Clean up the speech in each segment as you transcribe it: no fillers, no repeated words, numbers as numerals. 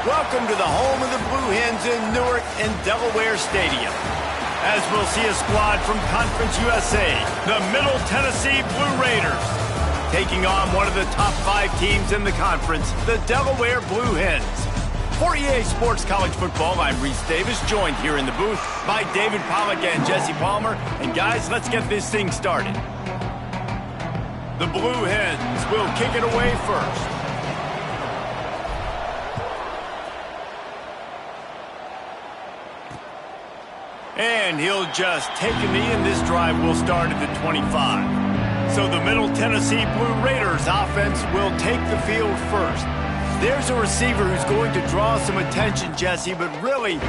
Welcome to the home of the Blue Hens in Newark and Delaware Stadium. As we'll see a squad from Conference USA, the Middle Tennessee Blue Raiders, taking on one of the top 5 teams in the conference, the Delaware Blue Hens. For EA Sports College Football, I'm Reese Davis, joined here in the booth by David Pollack and Jesse Palmer. And guys, let's get this thing started. The Blue Hens will kick it away first. And he'll just take a knee, and this drive will start at the 25. So the Middle Tennessee Blue Raiders offense will take the field first. There's a receiver who's going to draw some attention, Jesse, but really...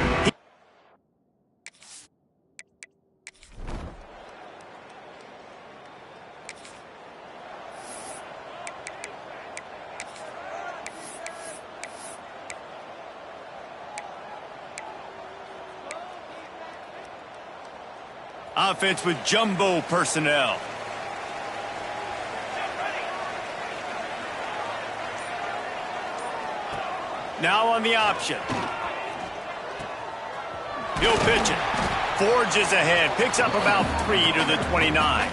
Offense with jumbo personnel. Now on the option. He'll pitch it. Forges ahead. Picks up about 3 to the 29.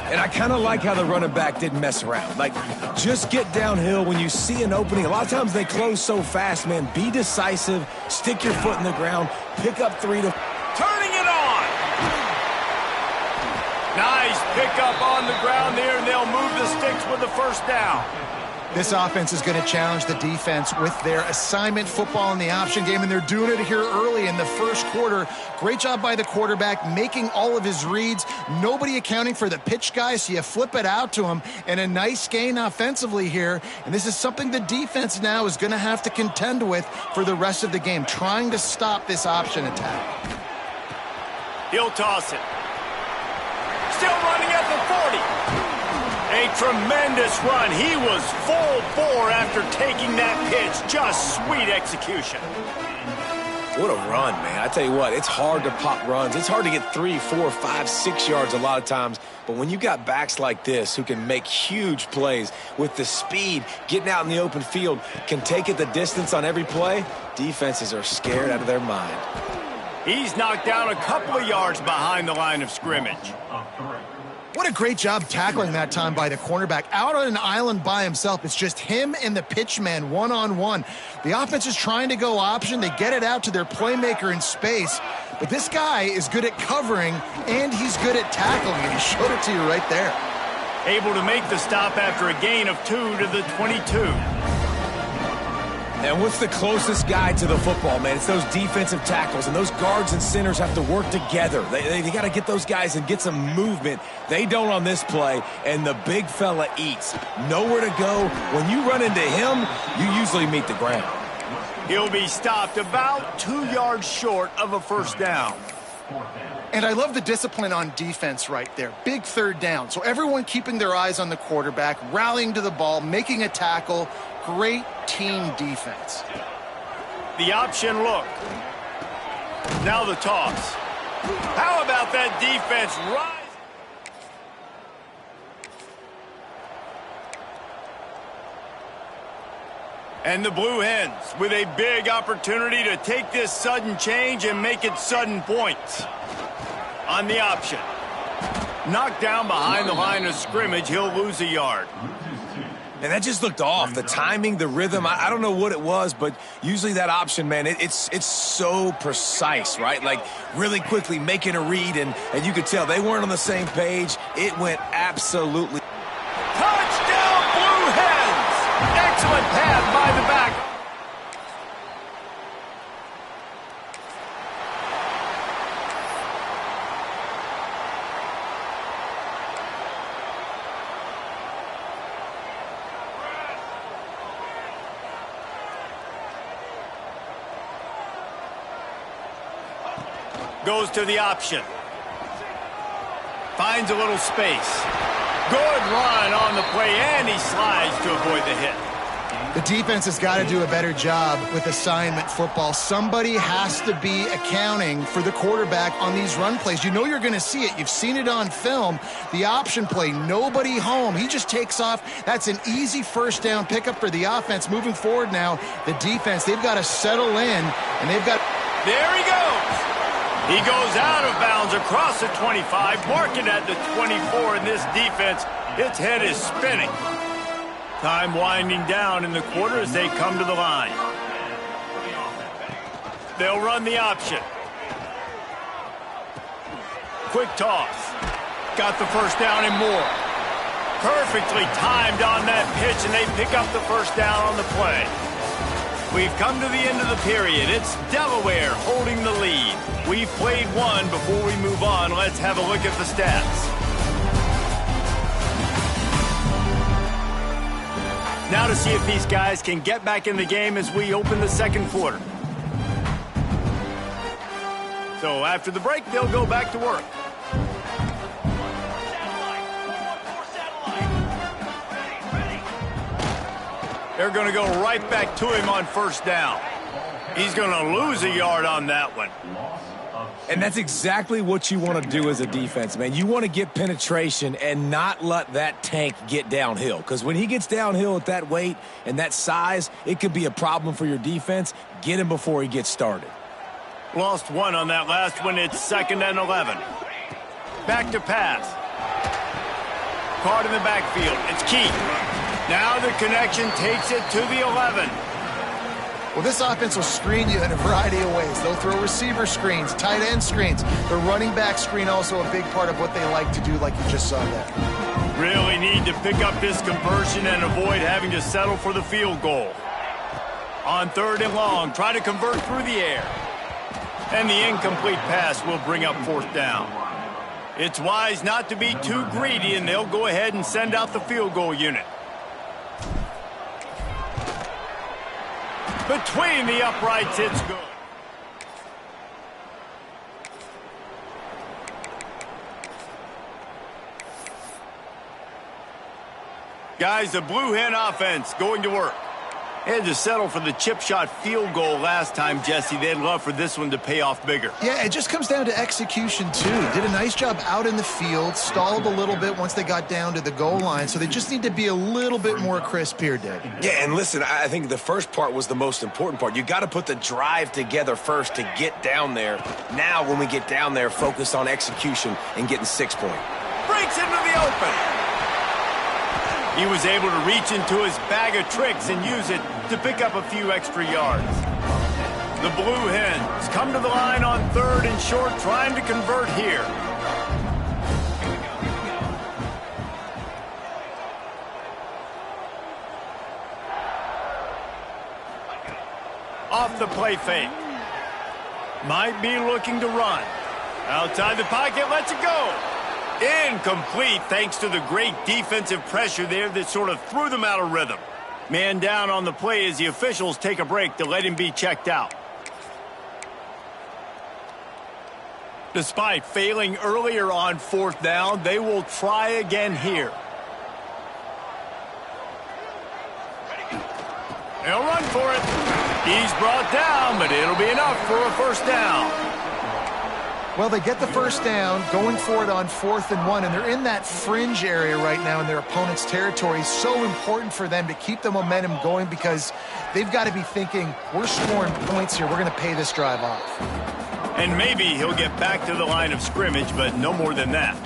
And I kind of like how the running back didn't mess around. Like, just get downhill when you see an opening. A lot of times they close so fast, man. Be decisive. Stick your foot in the ground. Pick up 3 to... Turning it on. Nice pickup on the ground there, and they'll move the sticks with the first down. This offense is going to challenge the defense with their assignment football in the option game, and they're doing it here early in the first quarter. Great job by the quarterback, making all of his reads. Nobody accounting for the pitch guy, so you flip it out to him, and a nice gain offensively here. And this is something the defense now is going to have to contend with for the rest of the game, trying to stop this option attack. He'll toss it. Still running at the 40. A tremendous run. He was full bore after taking that pitch. Just sweet execution. What a run, man. I tell you what, it's hard to pop runs. It's hard to get 3, 4, 5, 6 yards a lot of times. But when you got backs like this who can make huge plays with the speed, getting out in the open field, can take it the distance on every play, defenses are scared out of their mind. He's knocked down a couple of yards behind the line of scrimmage. What a great job tackling that time by the cornerback. Out on an island by himself. It's just him and the pitch man one-on-one. The offense is trying to go option. They get it out to their playmaker in space. But this guy is good at covering, and he's good at tackling, and he showed it to you right there. Able to make the stop after a gain of 2 to the 22. And what's the closest guy to the football, man? It's those defensive tackles, and those guards and centers have to work together. They got to get those guys and get some movement. They don't on this play, and the big fella eats. Nowhere to go. When you run into him, you usually meet the ground. He'll be stopped about 2 yards short of a first down. And I love the discipline on defense right there. Big third down. So everyone keeping their eyes on the quarterback, rallying to the ball, making a tackle. Great team defense. The option look. Now the toss. How about that defense rise? And the Blue Hens with a big opportunity to take this sudden change and make it sudden points. On the option. Knocked down behind the line of scrimmage, he'll lose a yard. And that just looked off. The timing, the rhythm, I don't know what it was, but usually that option, man, it's so precise, right? Like really quickly making a read, and you could tell they weren't on the same page. It went absolutely. Touchdown, Blue Hens! Excellent pass by the back. Goes to the option. Finds a little space. Good run on the play, and he slides to avoid the hit. The defense has got to do a better job with assignment football. Somebody has to be accounting for the quarterback on these run plays. You know you're going to see it. You've seen it on film. The option play, nobody home. He just takes off. That's an easy first down pickup for the offense. Moving forward now, the defense, they've got to settle in, and they've got... There he goes. He goes out of bounds across the 25, marking at the 24 in this defense. Its head is spinning. Time winding down in the quarter as they come to the line. They'll run the option. Quick toss. Got the first down and more. Perfectly timed on that pitch, and they pick up the first down on the play. We've come to the end of the period. It's Delaware holding the lead. We've played one. Before we move on, let's have a look at the stats. Now to see if these guys can get back in the game as we open the second quarter. So after the break, they'll go back to work. They're going to go right back to him on first down. He's going to lose a yard on that one. And that's exactly what you want to do as a defense, man. You want to get penetration and not let that tank get downhill. Because when he gets downhill at that weight and that size, it could be a problem for your defense. Get him before he gets started. Lost one on that last one. It's 2nd and 11. Back to pass. Caught in the backfield. It's Key. Now the connection takes it to the 11. Well, this offense will screen you in a variety of ways. They'll throw receiver screens, tight end screens. The running back screen also a big part of what they like to do, like you just saw there. Really need to pick up this conversion and avoid having to settle for the field goal. On 3rd and long, try to convert through the air. And the incomplete pass will bring up 4th down. It's wise not to be too greedy, and they'll go ahead and send out the field goal unit. Between the uprights, it's good. Guys, the Blue Hen offense going to work. Had to settle for the chip shot field goal last time, Jesse. They'd love for this one to pay off bigger. Yeah, it just comes down to execution, too. Did a nice job out in the field, stalled a little bit once they got down to the goal line, so they just need to be a little bit more crisp here, Dave. Yeah, and listen, I think the first part was the most important part. You got to put the drive together first to get down there. Now, when we get down there, focus on execution and getting 6 points. Breaks into the open. He was able to reach into his bag of tricks and use it to pick up a few extra yards. The Blue Hens come to the line on 3rd and short, trying to convert here. Off the play fake. Might be looking to run. Outside the pocket, lets it go. Incomplete thanks to the great defensive pressure there that sort of threw them out of rhythm. Man down on the play as the officials take a break to let him be checked out. Despite failing earlier on 4th down, they will try again here. They'll run for it. He's brought down, but it'll be enough for a first down. Well, they get the first down, going for it on 4th and 1, and they're in that fringe area right now in their opponent's territory. So important for them to keep the momentum going because they've got to be thinking, we're scoring points here. We're going to pay this drive off. And maybe he'll get back to the line of scrimmage, but no more than that.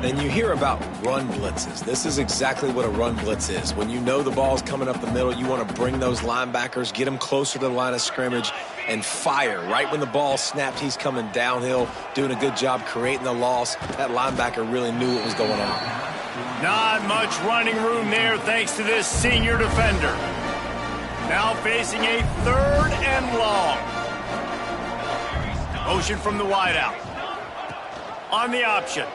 And you hear about run blitzes. This is exactly what a run blitz is. When you know the ball's coming up the middle, you want to bring those linebackers, get them closer to the line of scrimmage, and fire. Right when the ball snapped, he's coming downhill, doing a good job creating the loss. That linebacker really knew what was going on. Not much running room there thanks to this senior defender. Now facing a 3rd and long. Motion from the wideout. On the option.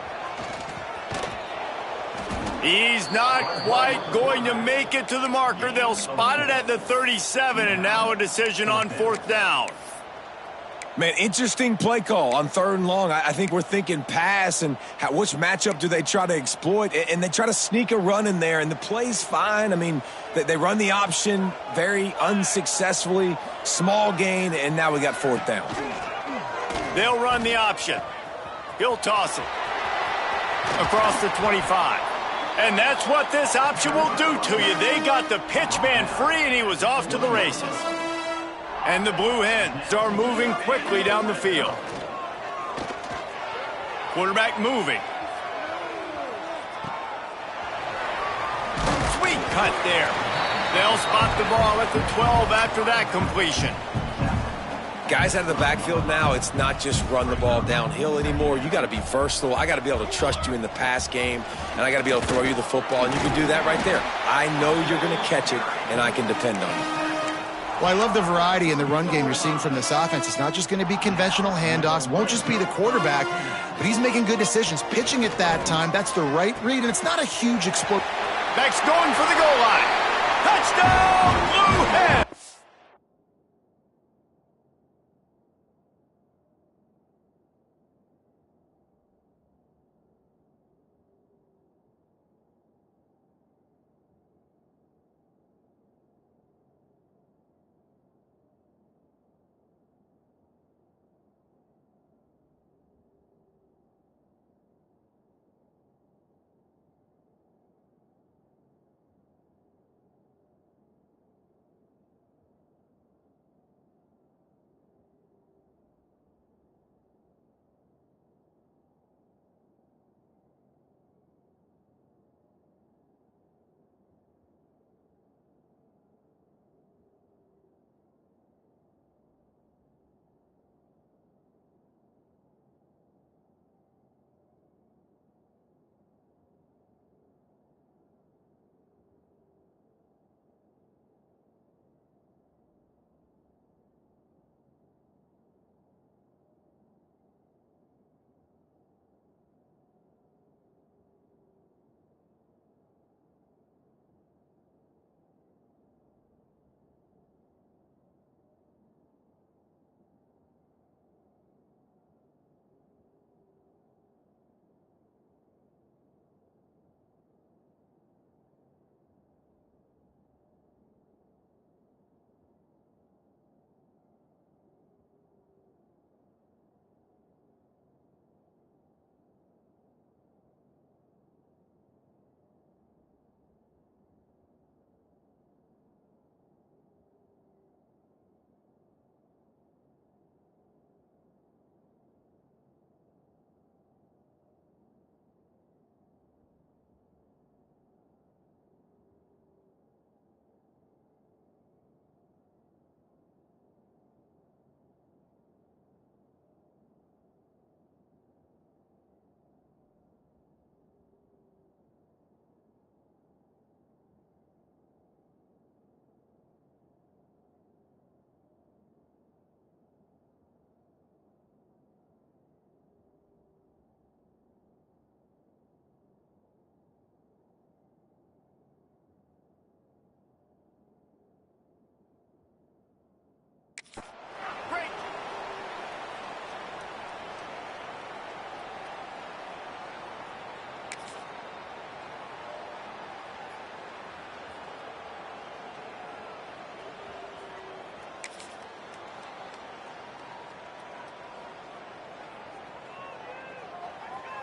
He's not quite going to make it to the marker. They'll spot it at the 37, and now a decision on 4th down. Man, interesting play call on 3rd and long. I think we're thinking pass and which matchup do they try to exploit, and they try to sneak a run in there, and the play's fine. I mean, they run the option very unsuccessfully, small gain, and now we got 4th down. They'll run the option. He'll toss it across the 25. And that's what this option will do to you. They got the pitch man free, and he was off to the races. And the Blue Hens are moving quickly down the field. Quarterback moving. Sweet cut there. They'll spot the ball at the 12 after that completion. Guys out of the backfield now, it's not just run the ball downhill anymore. You got to be versatile. I got to be able to trust you in the pass game, and I got to be able to throw you the football, and you can do that right there. I know you're going to catch it, and I can depend on it. Well, I love the variety in the run game you're seeing from this offense. It's not just going to be conventional handoffs. Won't just be the quarterback, but he's making good decisions. Pitching at that time, that's the right read, and it's not a huge explosion. Next going for the goal line. Touchdown, Blue Hens!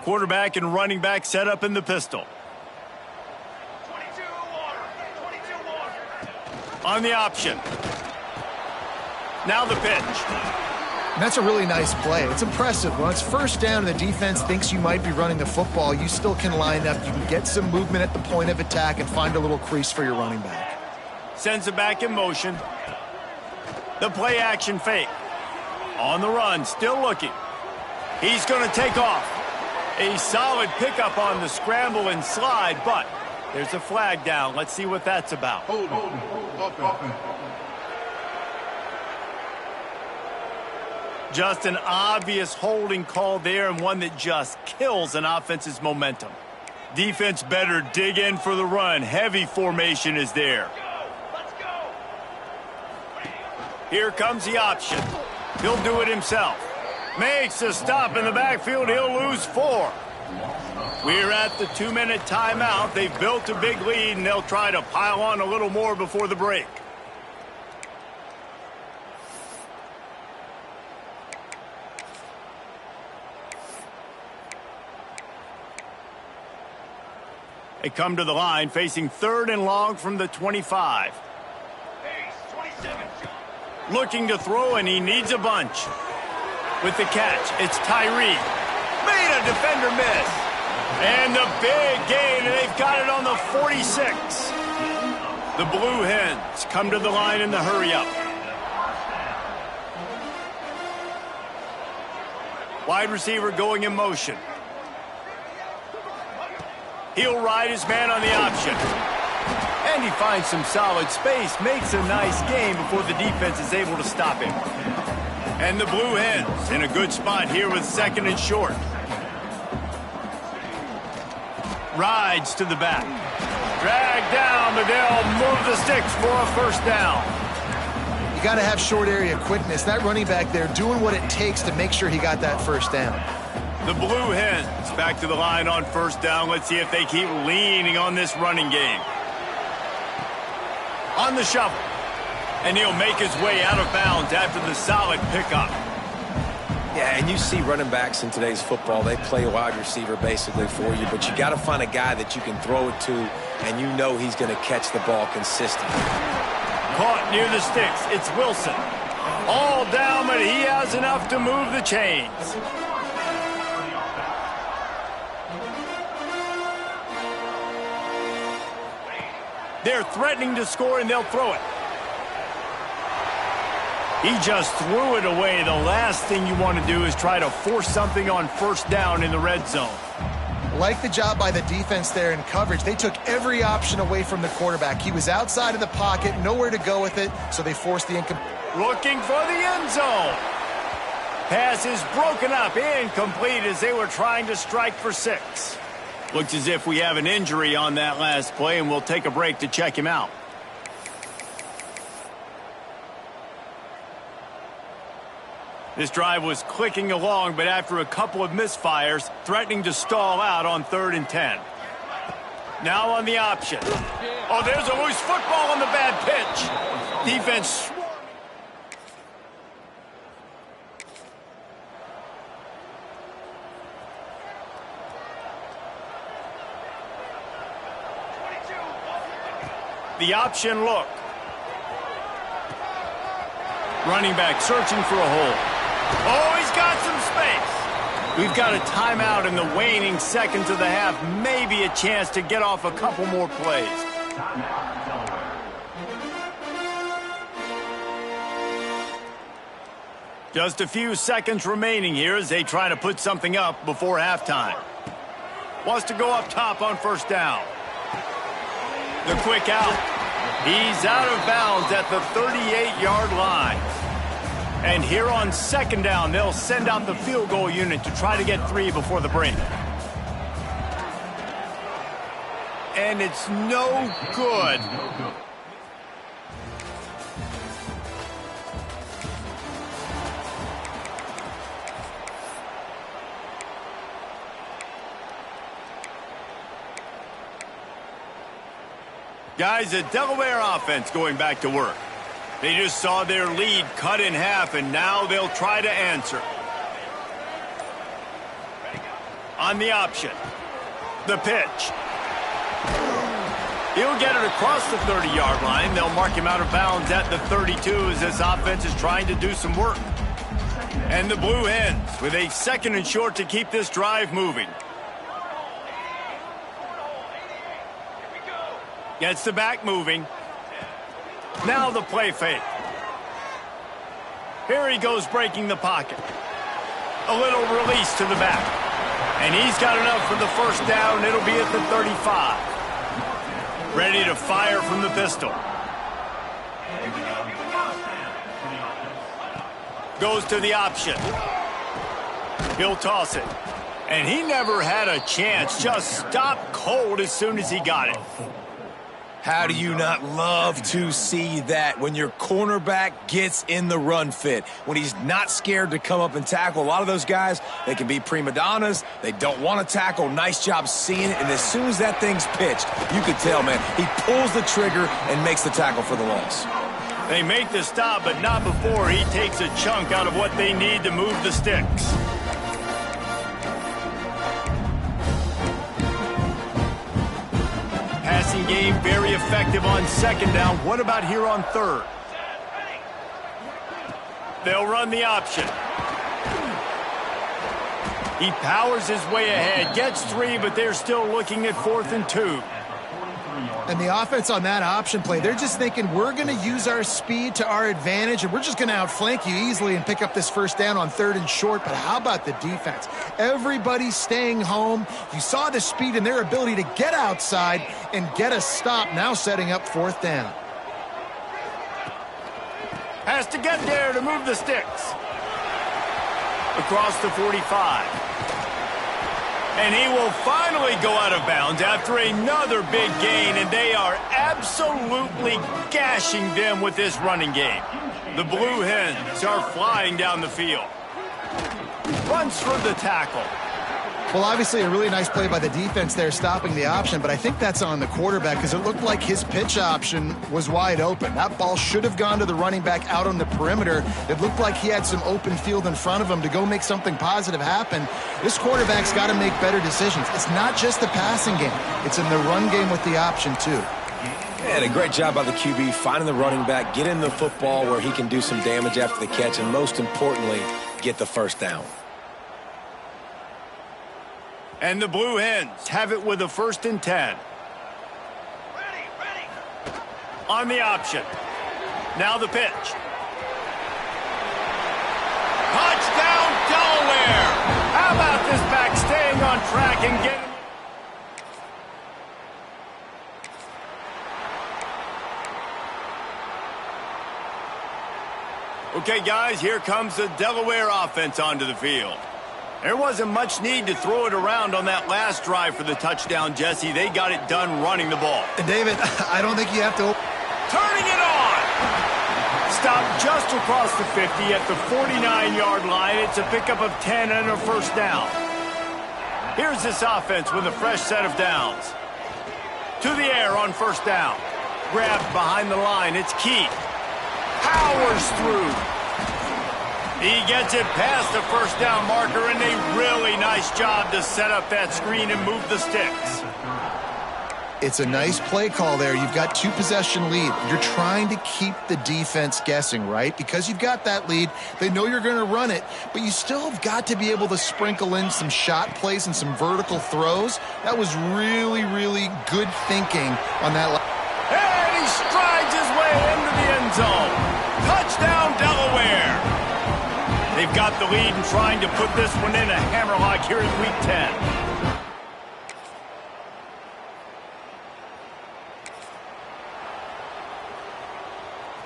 Quarterback and running back set up in the pistol. 22 on the option. Now the pitch. And that's a really nice play. It's impressive. When it's 1st down and the defense thinks you might be running the football, you still can line up. You can get some movement at the point of attack and find a little crease for your running back. Sends it back in motion. The play action fake. On the run, still looking. He's going to take off. A solid pickup on the scramble and slide, but there's a flag down. Let's see what that's about. Just an obvious holding call there, and one that just kills an offense's momentum. Defense better dig in for the run. Heavy formation is there. Here comes the option. He'll do it himself. Makes a stop in the backfield. He'll lose 4. We're at the 2-minute timeout. They've built a big lead, and they'll try to pile on a little more before the break. They come to the line facing 3rd and long from the 25. Looking to throw, and he needs a bunch. With the catch, it's Tyree. Made a defender miss. And the big gain, and they've got it on the 46. The Blue Hens come to the line in the hurry-up. Wide receiver going in motion. He'll ride his man on the option. And he finds some solid space, makes a nice game before the defense is able to stop him. And the Blue Hens in a good spot here with 2nd and short. Rides to the back. Dragged down, but they'll move the sticks for a 1st down. You got to have short area quickness. That running back there doing what it takes to make sure he got that 1st down. The Blue Hens back to the line on 1st down. Let's see if they keep leaning on this running game. On the shovel. And he'll make his way out of bounds after the solid pickup. Yeah, and you see running backs in today's football, they play wide receiver basically for you, but you got to find a guy that you can throw it to, and you know he's going to catch the ball consistently. Caught near the sticks. It's Wilson. All down, but he has enough to move the chains. They're threatening to score, and they'll throw it. He just threw it away. The last thing you want to do is try to force something on 1st down in the red zone. Like the job by the defense there in coverage. They took every option away from the quarterback. He was outside of the pocket, nowhere to go with it, so they forced the incomplete. Looking for the end zone. Pass is broken up, incomplete as they were trying to strike for 6. Looks as if we have an injury on that last play, and we'll take a break to check him out. This drive was clicking along, but after a couple of misfires, threatening to stall out on 3rd and 10. Now on the option. Oh, there's a loose football on the bad pitch. Defense. The option look. Running back searching for a hole. Oh, he's got some space. We've got a timeout in the waning seconds of the half. Maybe a chance to get off a couple more plays. Just a few seconds remaining here as they try to put something up before halftime. Wants to go up top on 1st down. The quick out. He's out of bounds at the 38-yard line. And here on 2nd down, they'll send out the field goal unit to try to get 3 before the break. And it's no good. Guys, the Delaware offense going back to work. They just saw their lead cut in half, and now they'll try to answer. On the option. The pitch. He'll get it across the 30-yard line. They'll mark him out of bounds at the 32 as this offense is trying to do some work. And the Blue Hens with a 2nd and short to keep this drive moving. Gets the back moving. Now the play fake. Here he goes breaking the pocket. A little release to the back. And he's got enough for the 1st down. It'll be at the 35. Ready to fire from the pistol. Goes to the option. He'll toss it. And he never had a chance. Just stopped cold as soon as he got it. How do you not love to see that when your cornerback gets in the run fit, when he's not scared to come up and tackle? A lot of those guys, they can be prima donnas. They don't want to tackle. Nice job seeing it. And as soon as that thing's pitched, you could tell, man, he pulls the trigger and makes the tackle for the loss. They make the stop, but not before he takes a chunk out of what they need to move the sticks. Passing game very effective on second down. What about here on third? They'll run the option. He powers his way ahead, gets 3, but they're still looking at 4th and 2. And the offense on that option play, they're just thinking we're going to use our speed to our advantage and we're just going to outflank you easily and pick up this first down on 3rd and short. But how about the defense? Everybody's staying home. You saw the speed and their ability to get outside and get a stop, now setting up 4th down. Has to get there to move the sticks. Across the 45. And he will finally go out of bounds after another big gain, and they are absolutely gashing them with this running game. The Blue Hens are flying down the field. Runs for the tackle. Well, obviously a really nice play by the defense there, stopping the option, but I think that's on the quarterback because it looked like his pitch option was wide open. That ball should have gone to the running back out on the perimeter. It looked like he had some open field in front of him to go make something positive happen. This quarterback's got to make better decisions. It's not just the passing game. It's in the run game with the option, too. And a great job by the QB finding the running back, getting the football where he can do some damage after the catch, and most importantly, get the first down. And the Blue Hens have it with a 1st and 10. On the option. Now the pitch. Touchdown, Delaware! How about this back staying on track and getting... Okay, guys, here comes the Delaware offense onto the field. There wasn't much need to throw it around on that last drive for the touchdown, Jesse. They got it done running the ball. And David, I don't think you have to... Turning it on! Stopped just across the 50 at the 49-yard line. It's a pickup of 10 and a first down. Here's this offense with a fresh set of downs. To the air on first down. Grabbed behind the line. It's Keith. Powers through. He gets it past the first down marker, and a really nice job to set up that screen and move the sticks. It's a nice play call there. You've got 2-possession lead. You're trying to keep the defense guessing, right? Because you've got that lead, they know you're going to run it, but you still have got to be able to sprinkle in some shot plays and some vertical throws. That was really, really good thinking on that. And he strides his way into the end zone. Touchdown, Delaware. They've got the lead and trying to put this one in a hammerlock here in Week 10.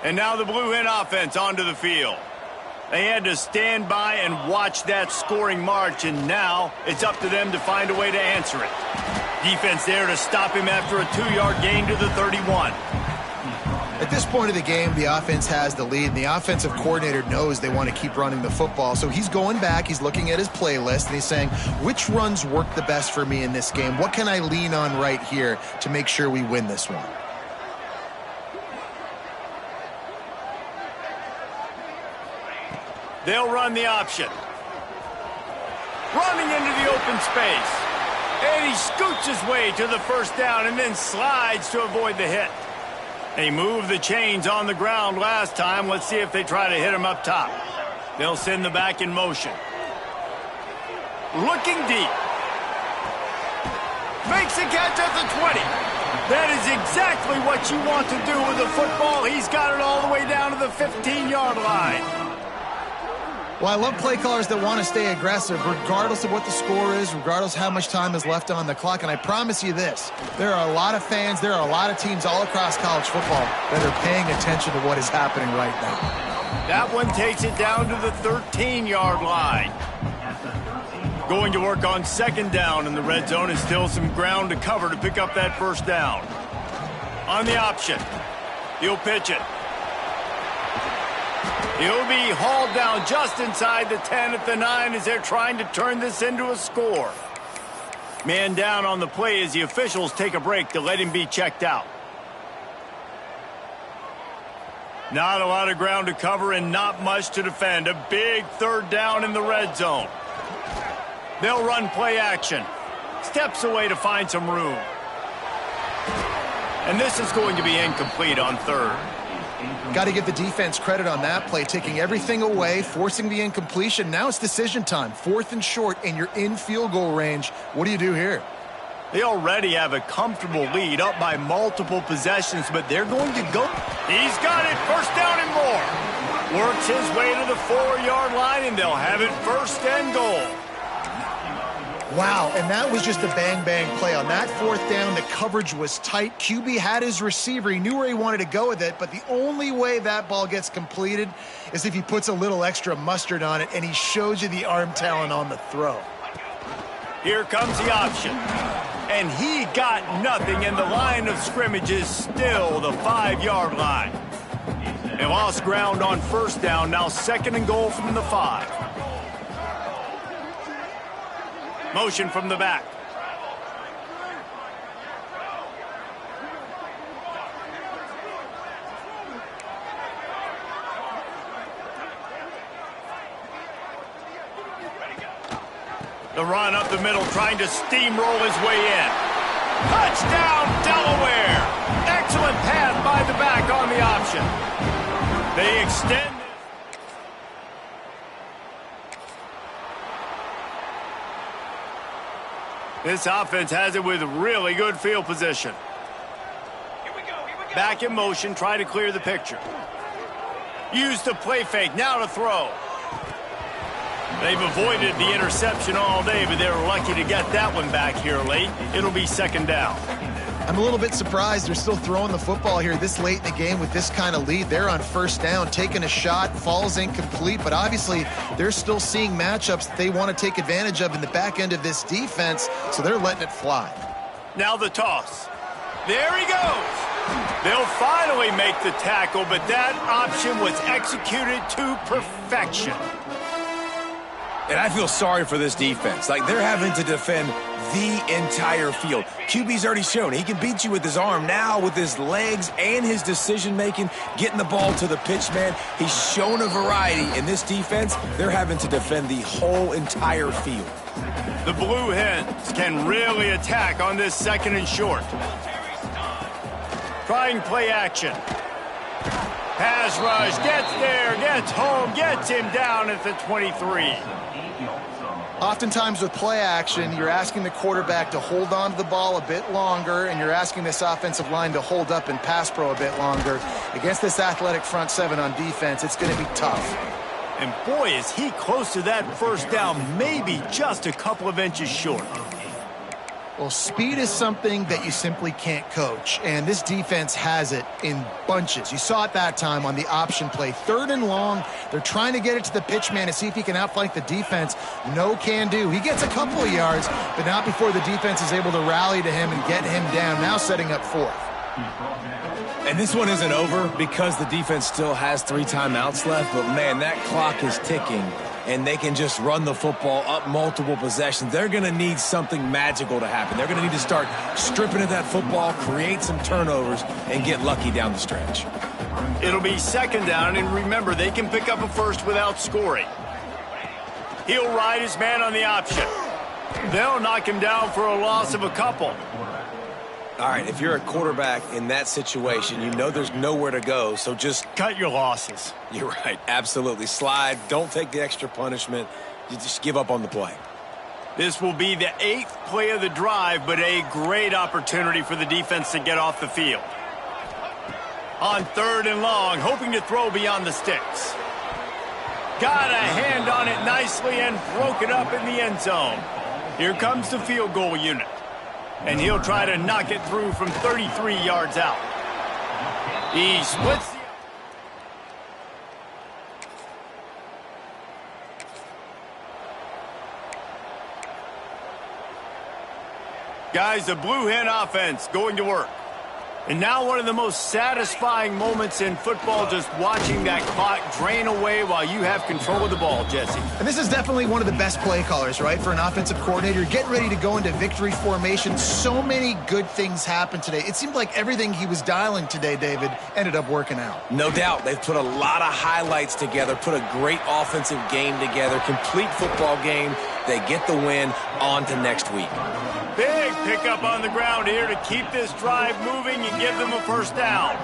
And now the Blue Hen offense onto the field. They had to stand by and watch that scoring march, and now it's up to them to find a way to answer it. Defense there to stop him after a 2-yard gain to the 31. At this point of the game, the offense has the lead, and the offensive coordinator knows they want to keep running the football. So he's going back, he's looking at his playlist, and he's saying, which runs work the best for me in this game? What can I lean on right here to make sure we win this one? They'll run the option. Running into the open space. And he scoots his way to the first down and then slides to avoid the hit. They moved the chains on the ground last time. Let's see if they try to hit him up top. They'll send the back in motion. Looking deep. Makes a catch at the 20. That is exactly what you want to do with the football. He's got it all the way down to the 15-yard line. Well, I love play callers that want to stay aggressive, regardless of what the score is, regardless how much time is left on the clock. And I promise you this, there are a lot of fans, there are a lot of teams all across college football that are paying attention to what is happening right now. That one takes it down to the 13-yard line. Going to work on second down in the red zone, and still some ground to cover to pick up that first down. On the option. He'll pitch it. He'll be hauled down just inside the 10 at the 9 as they're trying to turn this into a score. Man down on the play as the officials take a break to let him be checked out. Not a lot of ground to cover and not much to defend. A big third down in the red zone. They'll run play action. Steps away to find some room. And this is going to be incomplete on third. Got to give the defense credit on that play, taking everything away, forcing the incompletion. Now it's decision time. 4th and short, and you're in field goal range. What do you do here? They already have a comfortable lead, up by multiple possessions, but they're going to go. He's got it, first down and more. Works his way to the 4-yard line, and they'll have it first and goal. Wow, and that was just a bang-bang play. On that 4th down, the coverage was tight. QB had his receiver. He knew where he wanted to go with it, but the only way that ball gets completed is if he puts a little extra mustard on it, and he shows you the arm talent on the throw. Here comes the option. And he got nothing, and the line of scrimmage is still the 5-yard line. They lost ground on first down, now 2nd and goal from the 5. Motion from the back. The run up the middle, trying to steamroll his way in. Touchdown, Delaware! Excellent pass by the back on the option. They extend. This offense has it with really good field position. Back in motion, try to clear the picture. Use the play fake, now to throw. They've avoided the interception all day, but they were lucky to get that one back here late. It'll be 2nd down. I'm a little bit surprised they're still throwing the football here this late in the game with this kind of lead. They're on first down, taking a shot, falls incomplete, but obviously they're still seeing matchups that they want to take advantage of in the back end of this defense, so they're letting it fly. Now the toss. There he goes. They'll finally make the tackle, but that option was executed to perfection. And I feel sorry for this defense. Like, they're having to defend the entire field. QB's already shown he can beat you with his arm. Now with his legs and his decision-making, getting the ball to the pitch man, he's shown a variety. In this defense, they're having to defend the whole entire field. The Blue Hens can really attack on this 2nd and short. Trying play action. Pass rush, gets there, gets home, gets him down at the 23. Oftentimes with play action, you're asking the quarterback to hold on to the ball a bit longer, and you're asking this offensive line to hold up in pass pro a bit longer. Against this athletic front 7 on defense, it's going to be tough. And boy, is he close to that first down, maybe just a couple of inches short. Well, speed is something that you simply can't coach, and this defense has it in bunches. You saw it that time on the option play. 3rd and long, they're trying to get it to the pitch man to see if he can outflank the defense. No can do. He gets a couple of yards, but not before the defense is able to rally to him and get him down, now setting up 4th. And this one isn't over because the defense still has 3 timeouts left, but man, that clock is ticking. And they can just run the football up multiple possessions. They're going to need something magical to happen. They're going to need to start stripping at that football, create some turnovers, and get lucky down the stretch. It'll be 2nd down, and remember, they can pick up a first without scoring. He'll ride his man on the option. They'll knock him down for a loss of a couple. All right, if you're a quarterback in that situation, you know there's nowhere to go, so just cut your losses. You're right, absolutely. Slide, don't take the extra punishment. You just give up on the play. This will be the 8th play of the drive, but a great opportunity for the defense to get off the field. On 3rd and long, hoping to throw beyond the sticks. Got a hand on it nicely and broke it up in the end zone. Here comes the field goal unit. And he'll try to knock it through from 33 yards out. He splits the... Guys, the Blue Hen offense going to work. And now one of the most satisfying moments in football, just watching that clock drain away while you have control of the ball, Jesse. And this is definitely one of the best play callers, right, for an offensive coordinator. Getting ready to go into victory formation. So many good things happened today. It seemed like everything he was dialing today, David, ended up working out. No doubt. They've put a lot of highlights together, put a great offensive game together, complete football game. They get the win. On to next week. Big pickup on the ground here to keep this drive moving and give them a first down.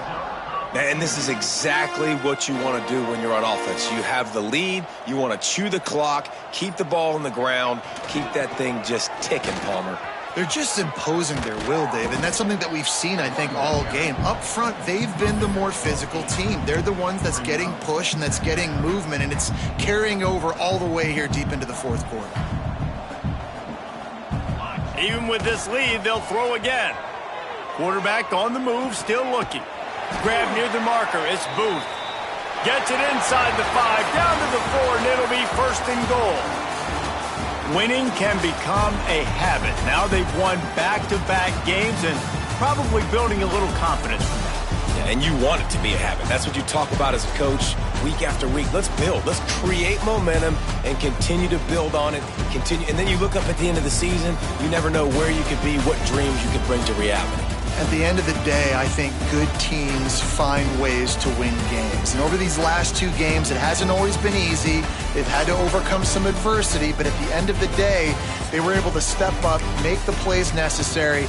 And this is exactly what you want to do when you're on offense. You have the lead. You want to chew the clock, keep the ball on the ground, keep that thing just ticking, Palmer. They're just imposing their will, Dave, and that's something that we've seen, I think, all game. Up front, they've been the more physical team. They're the ones that's getting pushed and that's getting movement, and it's carrying over all the way here deep into the fourth quarter. Even with this lead, they'll throw again. Quarterback on the move, still looking. Grab near the marker, it's Booth. Gets it inside the 5, down to the 4, and it'll be first and goal. Winning can become a habit. Now they've won back-to-back games and probably building a little confidence from that. Yeah, and you want it to be a habit. That's what you talk about as a coach week after week. Let's build. Let's create momentum and continue to build on it. And then you look up at the end of the season, you never know where you could be, what dreams you could bring to reality. At the end of the day, I think good teams find ways to win games. And over these last 2 games, it hasn't always been easy. They've had to overcome some adversity, but at the end of the day, they were able to step up, make the plays necessary,